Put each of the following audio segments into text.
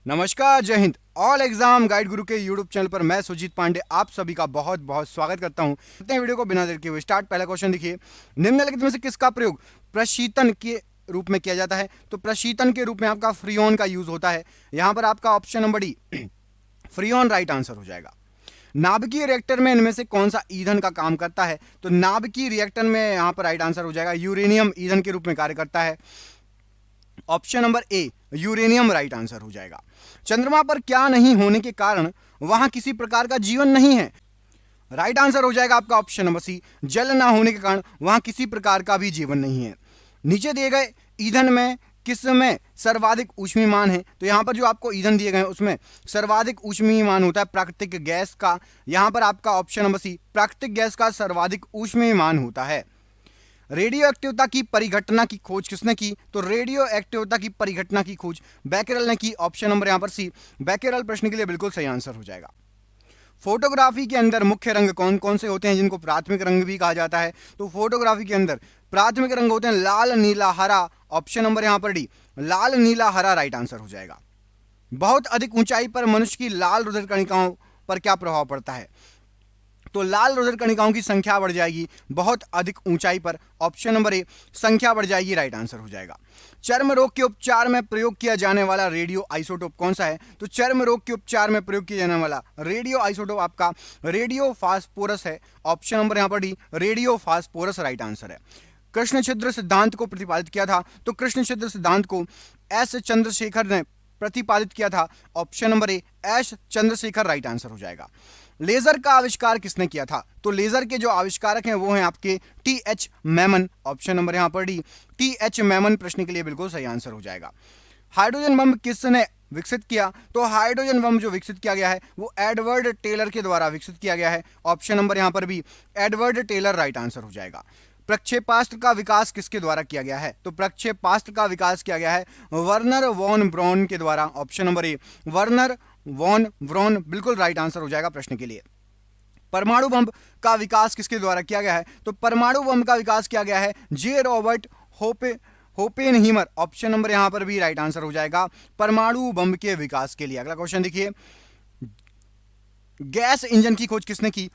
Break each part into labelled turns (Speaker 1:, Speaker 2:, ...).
Speaker 1: नमस्कार, जय Hind. All exam guide गुरु के यूट्यूब चैनल पर मैं सुजीत पांडे आप सभी का बहुत बहुत स्वागत करता हूं। वीडियो को बिना देर के हुए स्टार्ट। पहला क्वेश्चन देखिए, निम्नलिखित में से किसका प्रयोग प्रशीतन के रूप में किया जाता है? तो प्रशीतन के रूप में आपका फ्रीऑन का यूज होता है। यहां पर आपका option number D freon right answer हो जाएगा। नाभिकीय रिएक्टर में इनमें से कौन सा ईंधन का काम करता है? तो नाभिकीय रिएक्टर में यहां पर राइट आंसर हो जाएगा यूरेनियम ईंधन के रूप में कार्य करता है। ऑप्शन नंबर ए यूरेनियम राइट आंसर हो जाएगा। चंद्रमा पर क्या नहीं होने के कारण वहां किसी प्रकार का जीवन नहीं है? राइट आंसर हो जाएगा आपका ऑप्शन नंबर सी जल ना होने के कारण वहां किसी प्रकार का भी जीवन नहीं है। नीचे दिए गए ईंधन में किस में सर्वाधिक ऊष्मीयमान है? तो यहां पर जो आपको ईंधन दिए गए हैं उसमें सर्वाधिक ऊष्मीयमान होता है प्राकृतिक गैस का। यहां पर आपका ऑप्शन नंबर सी प्राकृतिक गैस का सर्वाधिक ऊष्मीयमान होता है। रेडियो एक्टिवता की परिघटना की खोज किसने की? तो रेडियो एक्टिवता की परिघटना की खोज बैकेरल ने की। ऑप्शन नंबर यहां पर सी बैकेरल प्रश्न के लिए बिल्कुल सही आंसर हो जाएगा। फोटोग्राफी के अंदर मुख्य रंग कौन कौन से होते हैं जिनको प्राथमिक रंग भी कहा जाता है? तो फोटोग्राफी के अंदर प्राथमिक रंग होते हैं लाल, नीला, हरा। ऑप्शन नंबर यहां पर डी लाल, नीला, हरा राइट आंसर हो जाएगा। बहुत अधिक ऊंचाई पर मनुष्य की लाल रुधिर कणिकाओं पर क्या प्रभाव पड़ता है? तो लाल रुधिर कणिकाओं की संख्या बढ़ जाएगी बहुत अधिक ऊंचाई पर। ऑप्शन नंबर ए संख्या बढ़ जाएगी राइट आंसर हो जाएगा। चर्म रोग के उपचार में प्रयोग किया जाने वाला रेडियो आइसोटोप कौन सा है? तो चर्म रोग के उपचार में प्रयोग किया जाने वाला रेडियो आइसोटोप आपका रेडियो फास्फोरस है। ऑप्शन नंबर यहां पर D radio phosphorus right answer है। कृष्ण छिद्र सिद्धांत को प्रतिपादित किया था? तो कृष्ण छिद्र सिद्धांत को एस चंद्रशेखर ने प्रतिपादित किया था। Option number A S Chandrashekhar right answer हो जाएगा। लेजर का आविष्कार किसने किया था? तो लेजर के जो आविष्कारक हैं वो हैं आपके टी.एच. मेमन। ऑप्शन नंबर यहां पर डी टी.एच. मेमन प्रश्न के लिए बिल्कुल सही आंसर हो जाएगा। हाइड्रोजन बम किसने विकसित किया? तो हाइड्रोजन बम जो विकसित किया गया है वो एडवर्ड टेलर के द्वारा विकसित किया गया है। ऑप्शन नंबर यहां पर भी एडवर्ड टेलर राइट आंसर हो जाएगा। प्रक्षेपास्त्र का विकास किसके द्वारा किया गया है? तो प्रक्षेपास्त्र का विकास किया गया है वर्नर वॉन ब्रॉन के द्वारा। Option number A Werner von Braun बिल्कुल राइट आंसर हो जाएगा प्रश्न के लिए। परमाणु बम का विकास किसके द्वारा किया गया है? तो परमाणु बम का विकास किया गया है जे रॉबर्ट होपेनहीमर। ऑप्शन नंबर यहां पर भी राइट आंसर हो जाएगा परमाणु बम के विकास के लिए। अगला क्वेश्चन देखिए, गैस इंजन की खोज किसने की?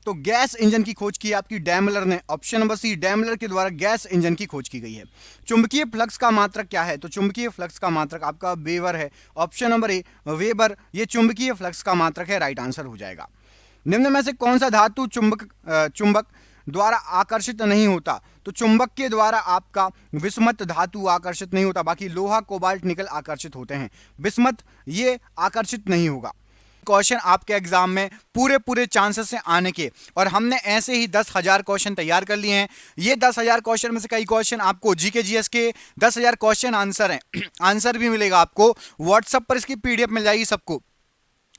Speaker 1: तो गैस इंजन की खोज की आपकी डैमलर ने। ऑप्शन नंबर सी डैमलर के द्वारा गैस इंजन की खोज की गई है। चुंबकीय फ्लक्स का मात्रक क्या है? तो चुंबकीय फ्लक्स का मात्रक आपका वेबर है। ऑप्शन नंबर ए वेबर ये चुंबकीय फ्लक्स का मात्रक है राइट आंसर हो जाएगा। निम्न में से कौन सा धातु चुंबक द्वारा आकर्षित नहीं होता? तो चुंबक के द्वारा आपका विस्मत धातु आकर्षित नहीं होता, बाकी लोहा, कोबाल्ट, निकल आकर्षित होते हैं। विस्मत ये आकर्षित नहीं होगा। क्वेश्चन आपके एग्जाम में पूरे चांसेस हैं आने के, और हमने ऐसे ही 10,000 क्वेश्चन तैयार कर लिए हैं। ये 10,000 क्वेश्चन में से कई क्वेश्चन आपको जीके जीएस के 10,000 क्वेश्चन आंसर हैं। आंसर भी मिलेगा आपको व्हाट्सएप पर, इसकी पीडीएफ मिल जाएगी सबको।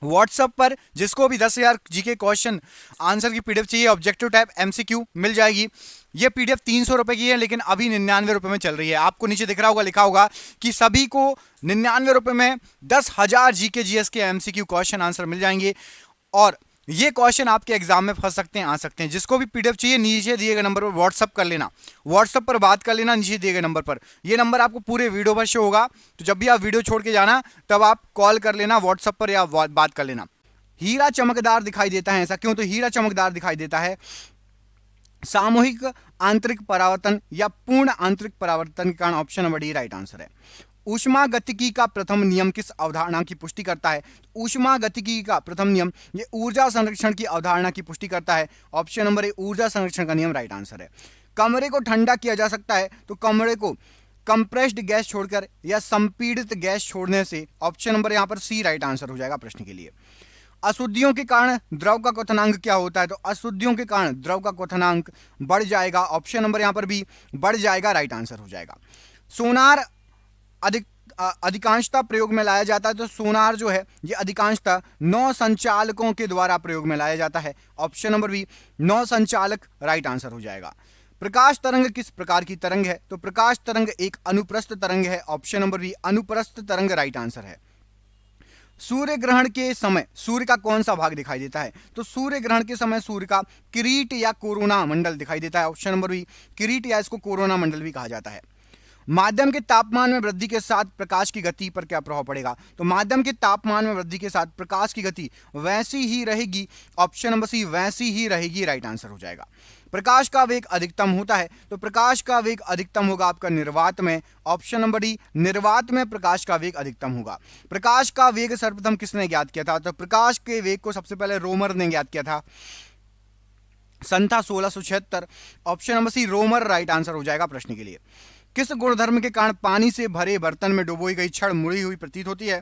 Speaker 1: व्हाट्सएप पर जिसको भी 10,000 जीके क्वेश्चन आंसर की पीडीएफ चाहिए, ऑब्जेक्टिव टाइप एमसीक्यू मिल जाएगी। ये पीडीएफ 300 रुपए की है, लेकिन अभी 99 रुपए में चल रही है। आपको नीचे दिख रहा होगा, लिखा होगा कि सभी को 99 रुपए में 10,000 जीके जीएस के एमसीक्यू क्वेश्चन आंसर मिल जाएंगे, और ये क्वेश्चन आपके एग्जाम में फंस सकते हैं, आ सकते हैं। जिसको भी पीडीएफ चाहिए नीचे दिए गए नंबर पर व्हाट्सअप कर लेना, व्हाट्सअप पर बात कर लेना नीचे दिए गए नंबर पर। ये नंबर आपको पूरे वीडियो पर शो होगा, तो जब भी आप वीडियो छोड़ के जाना तब आप कॉल कर लेना व्हाट्सअप पर या बात कर लेना। हीरा चमकदार दिखाई देता है, ऐसा क्यों? तो हीरा चमकदार दिखाई देता है सामूहिक आंतरिक परावर्तन या पूर्ण आंतरिक परावर्तन के कारण। Option number D right answer है। ऊष्मागतिकी का प्रथम नियम किस अवधारणा की पुष्टि करता है? ऊष्मागतिकी का प्रथम नियम ये ऊर्जा संरक्षण की अवधारणा की पुष्टि करता है। ऑप्शन नंबर ए ऊर्जा संरक्षण का नियम राइट आंसर है। कमरे को ठंडा किया जा सकता है, तो कमरे को कंप्रेस्ड गैस छोड़कर या संपीड़ित गैस छोड़ने से। ऑप्शन नंबर यहां पर सी राइट आंसर हो जाएगा प्रश्न के लिए। अशुद्धियों के कारण द्रव का क्वथनांक क्या होता है? तो अशुद्धियों के कारण द्रव का क्वथनांक बढ़ जाएगा। ऑप्शन नंबर यहां पर भी बढ़ जाएगा राइट आंसर हो जाएगा। सोनार अधिकांशतः प्रयोग में लाया जाता है, तो सोनार जो है ये अधिकांशतः नौ संचालकों के द्वारा प्रयोग में लाया जाता है। ऑप्शन नंबर बी नौ संचालक राइट आंसर हो जाएगा। प्रकाश तरंग किस प्रकार की तरंग है? तो प्रकाश तरंग एक अनुप्रस्थ तरंग है। ऑप्शन नंबर बी अनुप्रस्थ तरंग राइट आंसर है। सूर्य ग्रहण के समय सूर्य का कौन सा भाग दिखाई देता है? तो सूर्य ग्रहण के समय सूर्य का किरीट या कोरोना मंडल दिखाई देता है। ऑप्शन नंबर बी किरीट या इसको कोरोना मंडल भी कहा जाता है। माध्यम के तापमान में वृद्धि के साथ प्रकाश की गति पर क्या प्रभाव पड़ेगा? तो माध्यम के तापमान में वृद्धि के साथ प्रकाश की गति वैसी ही रहेगी, ऑप्शन नंबर सी वैसी ही रहेगी, राइट आंसर हो जाएगा। प्रकाश का वेग अधिकतम होता है, तो प्रकाश का वेग अधिकतम होगा आपका निर्वात में, ऑप्शन नंबर डी निर्वात में प्रकाश का वेग अधिकतम होगा। प्रकाश का वेग सर्वप्रथम किसने ज्ञात किया था? तो प्रकाश के वेग को सबसे पहले रोमर ने ज्ञात किया था, सन था 1676, option number C Roemer right answer हो जाएगा प्रश्न के लिए। किस गुणधर्म के कारण पानी से भरे बर्तन में डुबोई गई छड़ मुड़ी हुई प्रतीत होती है?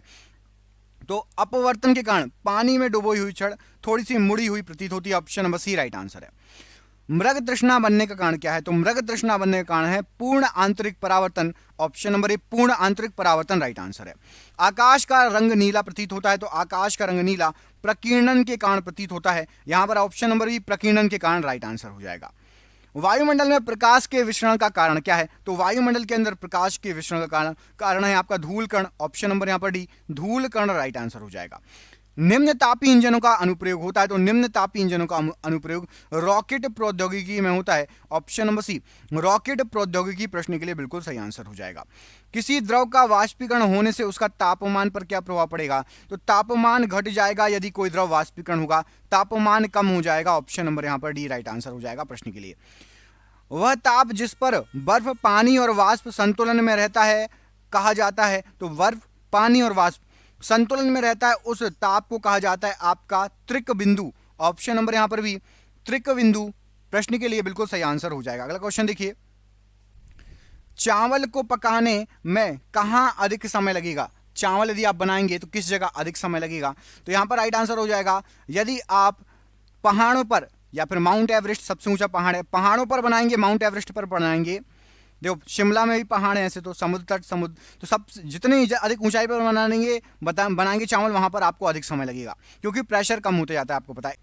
Speaker 1: तो अपवर्तन के कारण पानी में डुबोई हुई छड़ थोड़ी सी मुड़ी हुई प्रतीत होती है, option number C right answer है। मृग तृष्णा बनने का कारण क्या है? तो मृग तृष्णा बनने का कारण है पूर्ण आंतरिक परावर्तन, ऑप्शन नंबर ए पूर्ण आंतरिक परावर्तन राइट आंसर है। आकाश का रंग नीला प्रतीत होता है, तो आकाश का रंग नीला प्रकीर्णन के कारण प्रतीत होता है, यहां पर ऑप्शन नंबर बी प्रकीर्णन के कारण राइट आंसर हो जाएगा। वायुमंडल में प्रकाश के विसरण का कारण क्या है? तो वायुमंडल के अंदर प्रकाश के विसरण का कारण है आपका धूल कण, ऑप्शन नंबर यहां पर डी धूल कण राइट आंसर हो जाएगा। निम्न तापी इंजनों का अनुप्रयोग होता है, तो निम्न तापी इंजनों का अनुप्रयोग रॉकेट प्रौद्योगिकी में होता है, ऑप्शन नंबर सी रॉकेट प्रौद्योगिकी प्रश्न के लिए बिल्कुल सही आंसर हो जाएगा। किसी द्रव का वाष्पीकरण होने से उसका तापमान पर क्या प्रभाव पड़ेगा? तो तापमान घट जाएगा यदि कोई द्रव वाष्पीकरण होगा, तापमान कम हो जाएगा, ऑप्शन नंबर यहां पर डी राइट आंसर हो जाएगा प्रश्न के लिए। वह ताप जिस पर बर्फ पानी और वाष्प संतुलन में रहता है कहा जाता है, तो बर्फ पानी और वाष्प संतुलन में रहता है उस ताप को कहा जाता है आपका त्रिक बिंदु, ऑप्शन नंबर यहां पर भी त्रिक बिंदु प्रश्न के लिए बिल्कुल सही आंसर हो जाएगा। अगला क्वेश्चन देखिए, चावल को पकाने में कहां अधिक समय लगेगा? चावल यदि आप बनाएंगे तो किस जगह अधिक समय लगेगा? तो यहां पर राइट आंसर हो जाएगा यदि आप पहाड़ों पर या फिर माउंट एवरेस्ट सबसे ऊंचा पहाड़ है, पहाड़ों पर बनाएंगे, माउंट एवरेस्ट पर बनाएंगे, देखो शिमला में भी पहाड़ है ऐसे, तो समुद्र तट समुद्र तो सब जितने अधिक ऊंचाई पर बनाएंगे चावल वहां पर आपको अधिक समय लगेगा, क्योंकि प्रेशर कम होते जाता है, आपको पता है।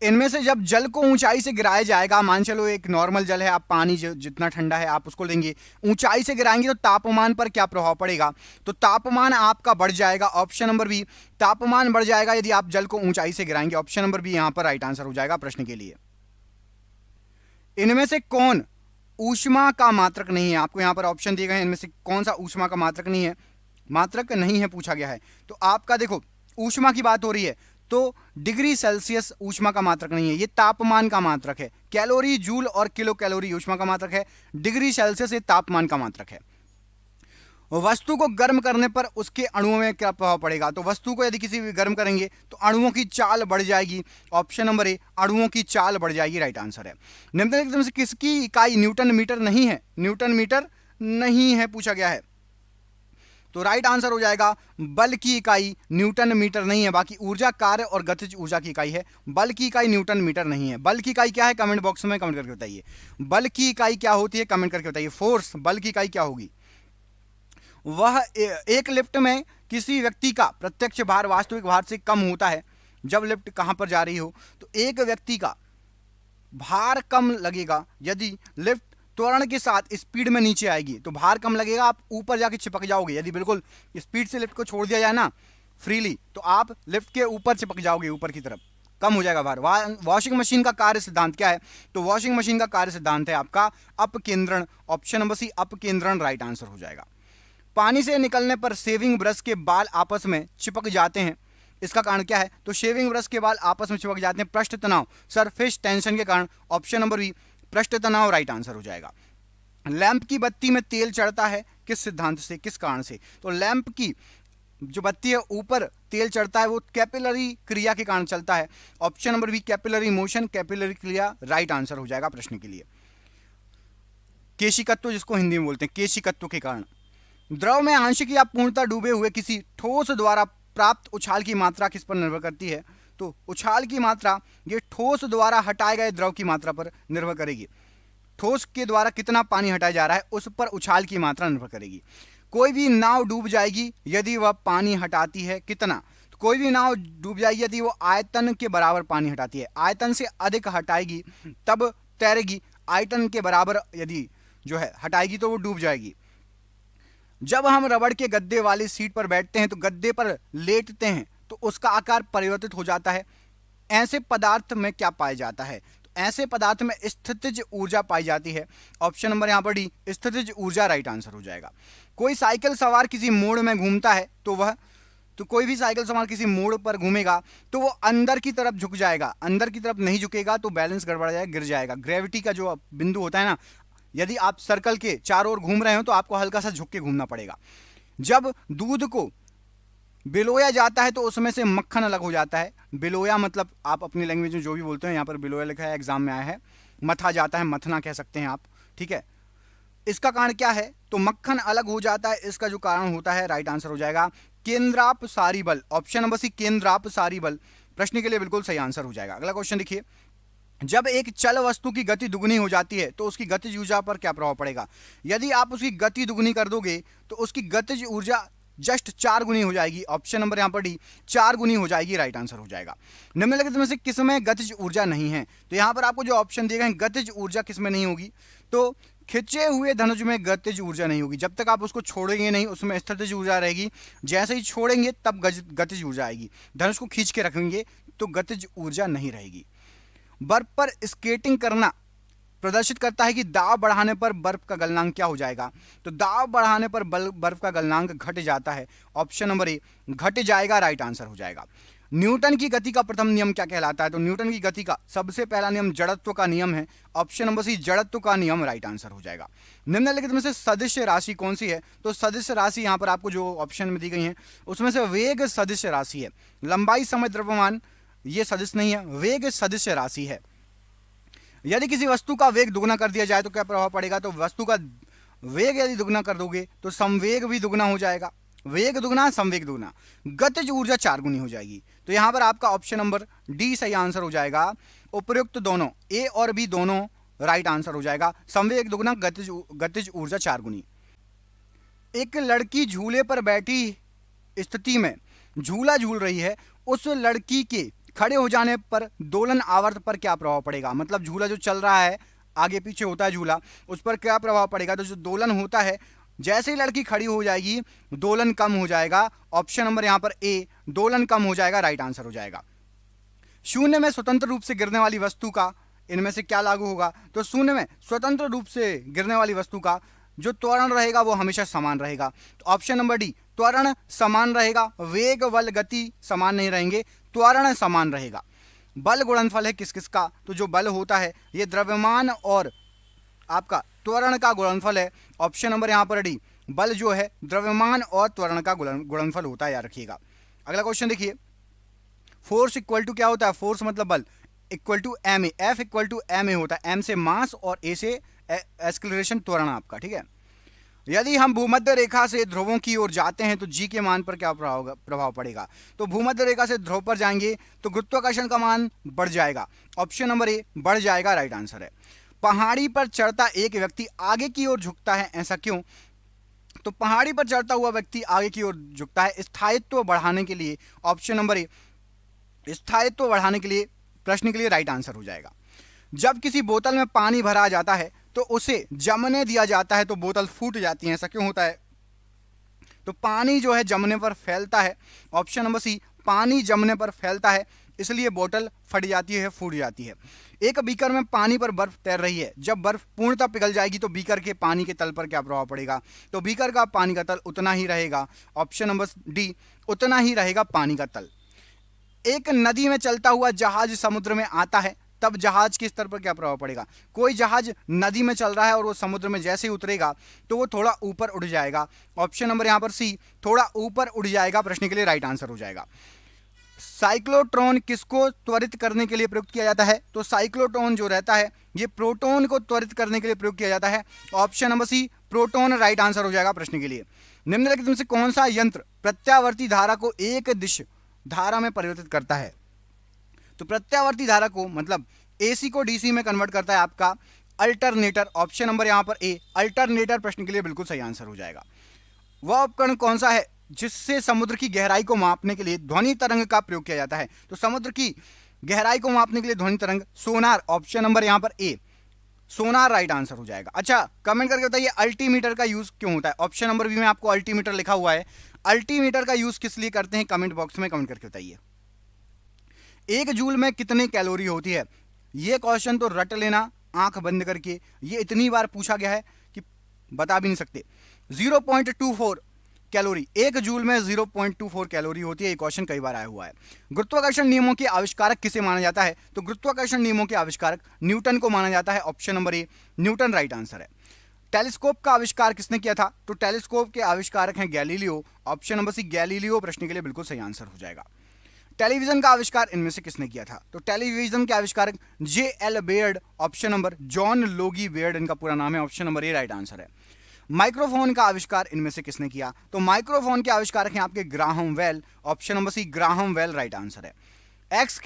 Speaker 1: इनमें से जब जल को ऊंचाई से गिराया जाएगा, मान चलो एक नॉर्मल जल है, आप पानी जितना ठंडा है आप उसको लेंगे, ऊंचाई से गिराएंगे तो तापमान पर क्या प्रभाव पड़ेगा? तो तापमान आपका बढ़ जाएगा, ऑप्शन नंबर बी तापमान बढ़ जाएगा यदि आप जल को ऊंचाई से गिराएंगे, ऑप्शन नंबर बी यहां पर राइट आंसर हो जाएगा प्रश्न के लिए। इनमें से कौन ऊष्मा का मात्रक नहीं है? आपको यहां पर ऑप्शन दिए गए हैं, इनमें से कौन सा ऊष्मा का मात्रक नहीं है? मात्रक नहीं है पूछा गया है, तो आपका देखो ऊष्मा की बात हो रही है तो डिग्री सेल्सियस ऊष्मा का मात्रक नहीं है, ये तापमान का मात्रक है। कैलोरी जूल और किलो कैलोरी ऊष्मा का मात्रक है, डिग्री सेल्सियस ये तापमान का मात्रक है। वस्तु को गर्म करने पर उसके अणुओं में क्या प्रभाव पड़ेगा? तो वस्तु को यदि किसी भी गर्म करेंगे तो अणुओं की चाल बढ़ जाएगी, ऑप्शन नंबर ए अणुओं की चाल बढ़ जाएगी, राइट आंसर है। निम्नलिखित में से किसकी इकाई न्यूटन मीटर नहीं है? न्यूटन मीटर नहीं है पूछा गया है, तो राइट आंसर हो जाएगा बल की इकाई न्यूटन मीटर नहीं है, बाकी ऊर्जा कार्य और गतिज ऊर्जा की इकाई है, बल की इकाई न्यूटन मीटर नहीं है। बल की इकाई क्या है? कमेंट बॉक्स में कमेंट करके बताइए, बल की इकाई क्या होती है, कमेंट करके बताइए। फोर्स बल की इकाई क्या होगी? वह एक लिफ्ट में किसी व्यक्ति का प्रत्यक्ष भार वास्तविक भार से कम होता है। जब लिफ्ट कहां पर जा रही हो तो एक व्यक्ति का भार कम लगेगा यदि लिफ्ट त्वरण के साथ स्पीड में नीचे आएगी, तो भार कम लगेगा, आप ऊपर जाके चिपक जाओगे। यदि बिल्कुल स्पीड से लिफ्ट को छोड़ दिया जाए ना फ्रीली, तो आप लिफ्ट के ऊपर चिपक जाओगे, ऊपर की तरफ, कम हो जाएगा भार। वॉशिंग मशीन का कार्य सिद्धांत क्या है? तो वॉशिंग मशीन का कार्य सिद्धांत है आपका अपकेंद्रण, ऑप्शन नंबर सी अपकेंद्रण राइट आंसर हो जाएगा। पानी से निकलने पर शेविंग ब्रश के बाल आपस में चिपक जाते हैं, इसका कारण क्या है? तो शेविंग ब्रश के बाल आपस में चिपक जाते हैं पृष्ठ तनाव, सरफेस टेंशन के कारण, ऑप्शन नंबर बी पृष्ठ तनाव राइट आंसर हो जाएगा। लैंप की बत्ती में तेल चढ़ता है किस सिद्धांत से, किस कारण से? तो लैंप की जो बत्ती है ऊपर तेल चढ़ता है वो कैपिलरी क्रिया के कारण चलता है, option number B capillary motion, capillary क्रिया राइट आंसर हो जाएगा प्रश्न के लिए। केशिकत्व जिसको हिंदी में बोलते हैं, केशिकत्व के कारण। द्रव में आंशिक या पूर्णतः डूबे हुए किसी ठोस द्वारा प्राप्त उछाल की मात्रा किस पर निर्भर करती है? तो उछाल की मात्रा ये ठोस द्वारा हटाए गए द्रव की मात्रा पर निर्भर करेगी। ठोस के द्वारा कितना पानी हटाया जा रहा है उस पर उछाल की मात्रा निर्भर करेगी। कोई भी नाव डूब जाएगी यदि वह पानी हटाती है कितना? तो कोई भी नाव डूब जाएगी यदि वो आयतन के बराबर पानी हटाती है, आयतन से अधिक हटाएगी तब तैरेगी, आयतन के बराबर यदि जो है हटाएगी तो वो डूब जाएगी। जब हम रबड़ के गद्दे वाली सीट पर बैठते हैं तो गद्दे पर लेटते हैं तो उसका आकार परिवर्तित हो जाता है, ऐसे पदार्थ में क्या पाया जाता है? तो ऐसे पदार्थ में स्थितिज ऊर्जा पाई जाती है। ऑप्शन नंबर यहाँ पर डी, स्थितिज ऊर्जा राइट आंसर हो जाएगा। कोई साइकिल सवार किसी मोड़ में घूमता है तो कोई भी साइकिल सवार किसी मोड़ पर घूमेगा तो वो अंदर की तरफ झुक जाएगा, अंदर की तरफ नहीं झुकेगा तो बैलेंस गड़बड़ जाएगा, गिर जाएगा। ग्रेविटी का जो बिंदु होता है ना, यदि आप सर्कल के चारों ओर घूम रहे हो तो आपको हल्का सा झुक के घूमना पड़ेगा। जब दूध को बिलोया जाता है तो उसमें से मक्खन अलग हो जाता है। बिलोया मतलब आप अपनी लैंग्वेज में जो भी बोलते हैं, यहाँ पर बिलोया लिखा है, एग्जाम में आया है। मथा जाता है, मथना कह सकते हैं आप, ठीक है। इसका कारण क्या है? तो मक्खन अलग हो जाता है, इसका जो कारण होता है राइट आंसर हो जाएगा केंद्रापसारी बल। ऑप्शन नंबर सी, केंद्रापसारी बल प्रश्न के लिए बिल्कुल सही आंसर हो जाएगा। अगला क्वेश्चन देखिए, जब एक चल वस्तु की गति दुगनी हो जाती है तो उसकी गतिज ऊर्जा पर क्या प्रभाव पड़ेगा? यदि आप उसकी गति दुगनी कर दोगे तो उसकी गतिज ऊर्जा जस्ट 4 गुनी हो जाएगी। ऑप्शन नंबर यहाँ पर डी, 4 गुनी हो जाएगी, राइट आंसर हो जाएगा। निम्नलिखित में से किसमें गतिज ऊर्जा नहीं है? तो यहाँ पर आपको जो ऑप्शन दिए गए हैं, गतिज ऊर्जा किसमें नहीं होगी? तो खिंचे हुए धनुष में गतिज ऊर्जा नहीं होगी। जब तक आप उसको छोड़ेंगे नहीं उसमें स्थितिज ऊर्जा रहेगी, जैसे ही छोड़ेंगे तब गतिज ऊर्जा आएगी। धनुष को खींच के रखेंगे तो गतिज ऊर्जा नहीं रहेगी। बर्फ पर स्केटिंग करना प्रदर्शित करता है कि दाब बढ़ाने पर बर्फ का गलनांक क्या हो जाएगा? तो दाब बढ़ाने पर बर्फ का गलनांक घट जाता है। ऑप्शन नंबर ए, घट जाएगा, राइट आंसर हो जाएगा। न्यूटन की गति का प्रथम नियम क्या कहलाता है? तो न्यूटन की गति का सबसे पहला नियम जड़त्व का नियम है। ऑप्शन नंबर सी, जड़त्व का नियम, राइट आंसर हो जाएगा। निम्नलिखित में से सदिश राशि कौन सी है? तो सदिश राशि यहाँ पर आपको जो ऑप्शन में दी गई है उसमें से वेग सदिश राशि है। लंबाई, समय, द्रव्यमान ये सदिश नहीं है, वेग सदिश राशि है। यदि किसी वस्तु का वेग दुगना कर दिया जाए तो क्या प्रभाव पड़ेगा? तो वस्तु का वेग यदि दुगना कर दोगे तो संवेग भी दुगना हो जाएगा। वेग दुगना, संवेग दुगना, गतिज ऊर्जा 4 गुनी हो जाएगी। तो यहां पर आपका ऑप्शन नंबर डी सही आंसर हो जाएगा। उपयुक्त दोनों, ए और बी दोनों राइट आंसर हो जाएगा। संवेग दुगना, गतिज ऊर्जा 4 गुनी। एक लड़की झूले पर बैठी स्थिति में झूला झूल रही है, उस लड़की के खड़े हो जाने पर दोलन आवर्त पर क्या प्रभाव पड़ेगा? मतलब झूला जो चल रहा है, आगे पीछे होता है झूला, उस पर क्या प्रभाव पड़ेगा? तो जो दोलन होता है, जैसे ही लड़की खड़ी हो जाएगी दोलन कम हो जाएगा। ऑप्शन नंबर यहां पर ए, दोलन कम हो जाएगा, राइट आंसर हो जाएगा। शून्य में स्वतंत्र रूप से गिरने वाली वस्तु का इनमें से क्या लागू होगा? तो शून्य में स्वतंत्र रूप से गिरने वाली वस्तु का जो त्वरण रहेगा वो हमेशा समान रहेगा। तो ऑप्शन नंबर डी, त्वरण समान रहेगा। वेग, बल, गति समान नहीं रहेंगे, त्वरण समान रहेगा। बल गुणनफल है किस किस का? तो जो बल होता है ये द्रव्यमान और आपका त्वरण का गुणनफल है। ऑप्शन नंबर यहाँ पर डी, बल जो है द्रव्यमान और त्वरण का गुणनफल होता है, याद रखिएगा। अगला क्वेश्चन देखिए, फोर्स इक्वल टू क्या होता है? फोर्स मतलब बल equal to M A, F equal to M A होता है। एम से मास और ए से एक्सेलरेशन, त्वरण आपका, ठीक है। यदि हम भूमध्य रेखा से ध्रुवों की ओर जाते हैं तो जी के मान पर क्या प्रभाव पड़ेगा? तो भूमध्य रेखा से ध्रुव पर जाएंगे तो गुरुत्वाकर्षण का मान बढ़ जाएगा। ऑप्शन नंबर ए, बढ़ जाएगा, राइट आंसर है। पहाड़ी पर चढ़ता एक व्यक्ति आगे की ओर झुकता है, ऐसा क्यों? तो पहाड़ी पर चढ़ता हुआ व्यक्ति आगे की ओर झुकता है स्थायित्व बढ़ाने के लिए। ऑप्शन नंबर ए, स्थायित्व बढ़ाने के लिए, प्रश्न के लिए राइट आंसर हो जाएगा। जब किसी बोतल में पानी भरा जाता है तो उसे जमने दिया जाता है तो बोतल फूट जाती है, ऐसा क्यों होता है? तो पानी जो है जमने पर फैलता है। ऑप्शन नंबर सी, पानी जमने पर फैलता है इसलिए बोतल फट जाती है, फूट जाती है। एक बीकर में पानी पर बर्फ तैर रही है, जब बर्फ पूर्णतः पिघल जाएगी तो बीकर के पानी के तल पर क्या प्रभाव पड़ेगा? तो बीकर का पानी का तल उतना ही रहेगा। ऑप्शन नंबर डी, उतना ही रहेगा पानी का तल। एक नदी में चलता हुआ जहाज समुद्र में आता है, तब जहाज के स्तर पर क्या प्रभाव पड़ेगा? कोई जहाज नदी में चल रहा है और वो समुद्र में जैसे ही उतरेगा तो वो थोड़ा ऊपर उड़ जाएगा। ऑप्शन नंबर यहाँ पर सी, थोड़ा ऊपर उड़ जाएगा, प्रश्न के लिए राइट आंसर हो जाएगा। साइक्लोट्रॉन किसको त्वरित करने के लिए प्रयुक्त किया जाता है? तो साइक्लोट्रॉन जो रहता है ये प्रोटॉन को त्वरित करने के लिए प्रयोग किया जाता है। Option number C, proton, right answer हो जाएगा प्रश्न के लिए। निम्नलिखित में से कौन सा यंत्र प्रत्यावर्ती धारा को एक दिश धारा में परिवर्तित करता है? तो प्रत्यावर्ती धारा को मतलब एसी को डीसी में कन्वर्ट करता है आपका अल्टरनेटर। ऑप्शन नंबर यहाँ पर ए, अल्टरनेटर, प्रश्न के लिए बिल्कुल सही आंसर हो जाएगा। वह उपकरण कौन सा है जिससे समुद्र की गहराई को मापने के लिए ध्वनि तरंग का प्रयोग किया जाता है? तो समुद्र की गहराई को मापने के लिए ध्वनि तरंग, सोनार। ऑप्शन नंबर यहाँ पर ए, सोनार, राइट आंसर हो जाएगा। अच्छा, कमेंट करके बताइए अल्टीमीटर का यूज क्यों होता है? ऑप्शन नंबर बी में आपको अल्टीमीटर लिखा हुआ है। अल्टीमीटर का यूज किस लिए करते हैं? कमेंट बॉक्स में कमेंट करके बताइए। एक जूल में कितने कैलोरी होती है? ये क्वेश्चन तो रट लेना आंख बंद करके, ये इतनी बार पूछा गया है कि बता भी नहीं सकते। 0.24 कैलोरी, 1 जूल में 0.24 कैलोरी होती है। ये क्वेश्चन कई बार आया हुआ है। गुरुत्वाकर्षण नियमों के आविष्कारक किसे माना जाता है? तो गुरुत्वाकर्षण नियमों के आविष्कारक न्यूटन को माना जाता है। Option number A Newton right answer है। टेलीस्कोप का आविष्कार किसने किया था? तो टेलीस्कोप के आविष्कारक हैं Galileo. Option number C Galileo प्रश्न के लिए बिल्कुल सही आंसर हो जाएगा। टेलीविजन का आविष्कार इनमें से किसने किया था? तो टेलीविजन के आविष्कारक J.L. Baird. Option number John Logie Baird इनका पूरा नाम है। ऑप्शन नंबर ए राइट आंसर है। माइक्रोफोन का आविष्कार इनमें से किसने किया? तो माइक्रोफोन के आविष्कारक हैं आपके Graham Bell. Option number C Graham Bell right answer है। एक्स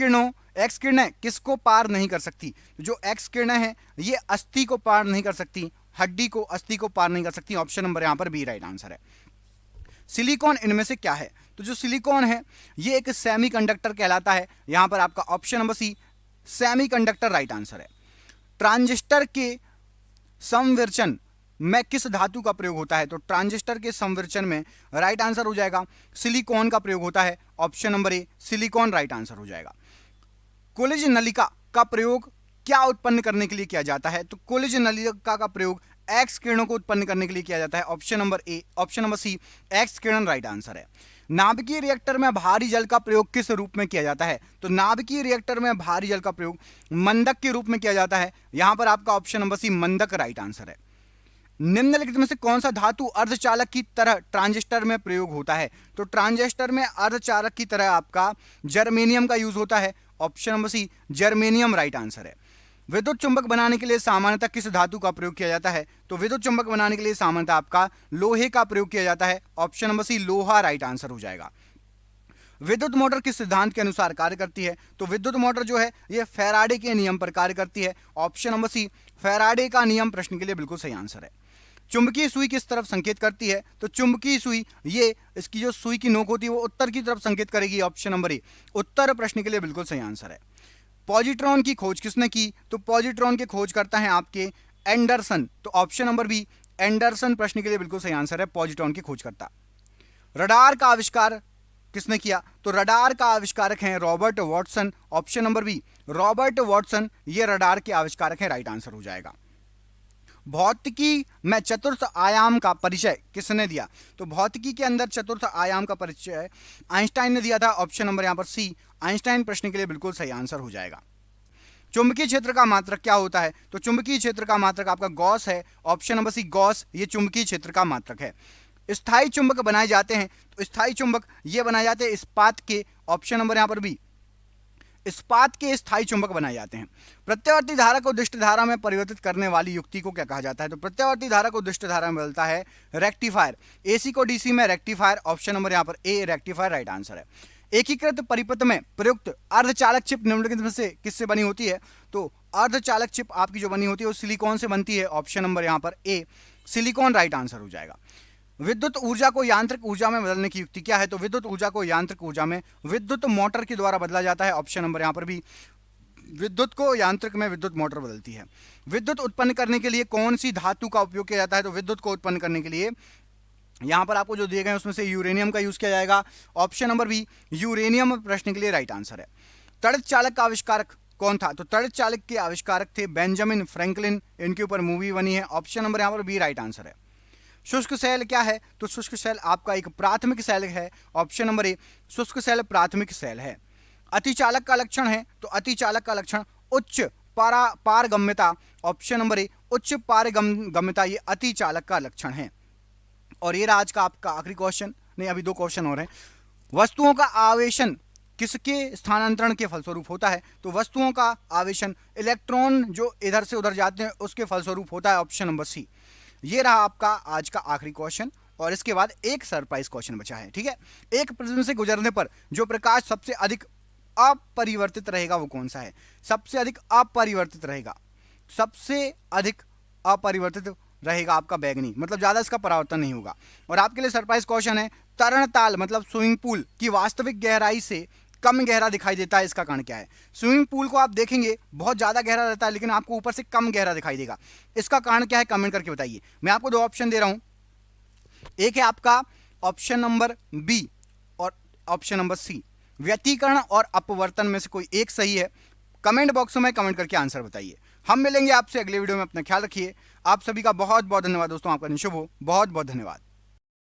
Speaker 1: किरणें किसको पार नहीं कर सकती? जो एक्स किरणें हैं ये अस्थि को पार नहीं कर सकती, हड्डी को, अस्थि को पार नहीं कर सकती। ऑप्शन नंबर यहां पर बी राइट आंसर है। सिलिकॉन इनमें से क्या है? तो जो सिलिकॉन है ये एक सेमीकंडक्टर कहलाता है। यहां पर आपका option number C semiconductor right answer है। ट्रांजिस्टर के संविर्चन में किस धातु का प्रयोग होता है? तो ट्रांजिस्टर के संविर्चन में राइट आंसर हो जाएगा सिलिकॉन का प्रयोग होता है। Option number A silicon right answer हो जाएगा। कोलिज नलिका का प्रयोग क्या उत्पन्न करने के लिए किया जाता है? तो कोलिज नलिका का प्रयोग एक्स किरणों को उत्पन्न करने के लिए किया जाता है। ऑप्शन नंबर सी एक्स किरण राइट आंसर है। नाभिकीय रिएक्टर में भारी जल का प्रयोग किस रूप में किया जाता है? तो नाभिकीय रिएक्टर में भारी जल का प्रयोग मंदक के रूप में किया जाता है। यहां पर आपका ऑप्शन नंबर सी मंदक राइट आंसर है। निम्नलिखित में से कौन सा धातु अर्धचालक की तरह ट्रांजिस्टर में प्रयोग होता है? तो ट्रांजिस्टर में अर्धचालक की तरह आपका जर्मेनियम का यूज होता है। Option number C germanium right answer है। विद्युत चुंबक बनाने के लिए सामान्यतः किस धातु का प्रयोग किया जाता है? तो विद्युत चुंबक बनाने के लिए सामान्यतः आपका लोहे का प्रयोग किया जाता है। ऑप्शन नंबर सी लोहा राइट आंसर हो जाएगा। विद्युत मोटर किस सिद्धांत के अनुसार कार्य करती है? तो विद्युत मोटर जो है ये फैराडे के नियम पर कार्य करती है। ऑप्शन नंबर सी फैराडे का नियम प्रश्न के लिए बिल्कुल सही आंसर है। चुंबकीय सुई किस तरफ संकेत करती है? तो चुंबकीय सुई ये इसकी जो सुई की नोक होती है वो उत्तर की तरफ संकेत करेगी। ऑप्शन नंबर ए उत्तर प्रश्न के लिए बिल्कुल सही आंसर है। पॉजिट्रॉन की खोज किसने की? तो पॉजिट्रॉन के खोज करता है आपके एंडरसन। तो ऑप्शन नंबर बी एंडरसन प्रश्न के लिए बिल्कुल सही आंसर है, पॉजिट्रॉन की खोज करता। रडार का आविष्कार किसने किया? तो रडार का आविष्कारक हैं Robert Watson. Option number B Robert Watson ये रडार के आविष्कारक हैं, राइट आंसर हो जाएगा। भौतिकी में चतुर्थ आयाम का परिचय किसने दिया? तो भौतिकी के अंदर चतुर्थ आयाम का परिचय आइंस्टाइन ने दिया था। ऑप्शन नंबर यहां पर सी आइंस्टाइन प्रश्न के लिए बिल्कुल सही आंसर हो जाएगा। चुंबकीय क्षेत्र का मात्रक क्या होता है? तो चुंबकीय क्षेत्र का मात्रक आपका गॉस है। ऑप्शन नंबर सी गॉस ये चुंबकीय क्षेत्र का मात्रक है। स्थायी चुंबक बनाए जाते हैं, तो स्थायी चुंबक ये बनाए जाते हैं इस्पात के। ऑप्शन नंबर यहां पर बी इस्पात के स्थायी चुंबक बनाए जाते हैं। प्रत्यावर्ती धारा को दुष्ट धारा में परिवर्तित करने वाली युक्ति को क्या कहा जाता है? तो प्रत्यावर्ती धारा को दुष्ट धारा में बदलता है रेक्टिफायर। एसी को डीसी में रेक्टिफायर। ऑप्शन नंबर यहां पर ए रेक्टिफायर राइट आंसर है। एकीकृत परिपथ में प्रयुक्त अर्धचालक चिप निम्नलिखित में से किससे बनी होती है? तो अर्धचालक चिप आपकी जो बनी होती है वो सिलिकॉन से बनती है। ऑप्शन नंबर यहां पर ए सिलिकॉन राइट आंसर हो जाएगा। विद्युत ऊर्जा को यांत्रिक ऊर्जा में बदलने की युक्ति क्या है? तो विद्युत ऊर्जा को यांत्रिक ऊर्जा में विद्युत मोटर के द्वारा बदला जाता है। ऑप्शन नंबर यहां पर भी विद्युत को यांत्रिक में विद्युत मोटर बदलती है। विद्युत उत्पन्न करने के लिए कौन सी धातु का उपयोग किया जाता है? तो विद्युत को उत्पन्न करने के लिए यहां पर आपको जो दिए गए उसमें से यूरेनियम का यूज किया जाएगा। ऑप्शन नंबर बी यूरेनियम प्रश्न के लिए राइट आंसर है। तड़ित चालक का आविष्कारक कौन था? तो तड़ित चालक के आविष्कारक थे बेंजामिन फ्रैंकलिन। इनके ऊपर मूवी बनी है। ऑप्शन नंबर यहां पर बी राइट आंसर है। शुष्क सेल क्या है? तो शुष्क सेल आपका एक प्राथमिक सेल है। ऑप्शन नंबर ए शुष्क सेल प्राथमिक सेल है। अतिचालक का लक्षण है, तो अतिचालक का लक्षण उच्च पारगम्यता। ऑप्शन नंबर ए उच्च पारगम्यता ये अतिचालक का लक्षण है। और ये आज का आपका आखिरी क्वेश्चन, नहीं अभी 2 क्वेश्चन और हैं। वस्तुओं का आवेशन किसके स्थानांतरण के फलस्वरूप होता है? तो वस्तुओं का आवेशन इलेक्ट्रॉन जो इधर से उधर जाते हैं उसके फलस्वरूप होता है। ऑप्शन नंबर सी ये रहा आपका आज का आखिरी क्वेश्चन। और इसके बाद एक सरप्राइज क्वेश्चन बचा है। ठीक है, एक प्रिज्म से गुजरने पर जो प्रकाश सबसे अधिक अपरिवर्तित रहेगा वो कौन सा है? सबसे अधिक अपरिवर्तित रहेगा, सबसे अधिक अपरिवर्तित रहेगा आपका बैगनी, मतलब ज्यादा इसका परावर्तन नहीं होगा। और आपके लिए सरप्राइज क्वेश्चन है, तरणताल मतलब स्विमिंग पूल की वास्तविक गहराई से कम गहरा दिखाई देता है, इसका कारण क्या है? स्विमिंग पूल को आप देखेंगे बहुत ज्यादा गहरा रहता है लेकिन आपको ऊपर से कम गहरा दिखाई देगा, इसका कारण क्या है? कमेंट करके बताइए। मैं आपको 2 ऑप्शन दे रहा हूं, एक है आपका ऑप्शन नंबर बी और ऑप्शन नंबर सी। व्यतिकरण और अपवर्तन में से कोई एक सही है। कमेंट बॉक्स में कमेंट करके आंसर बताइए। हम मिलेंगे आपसे अगले वीडियो में। अपना ख्याल रखिए। आप सभी का बहुत बहुत धन्यवाद दोस्तों। आपका दिन शुभ हो। बहुत बहुत धन्यवाद।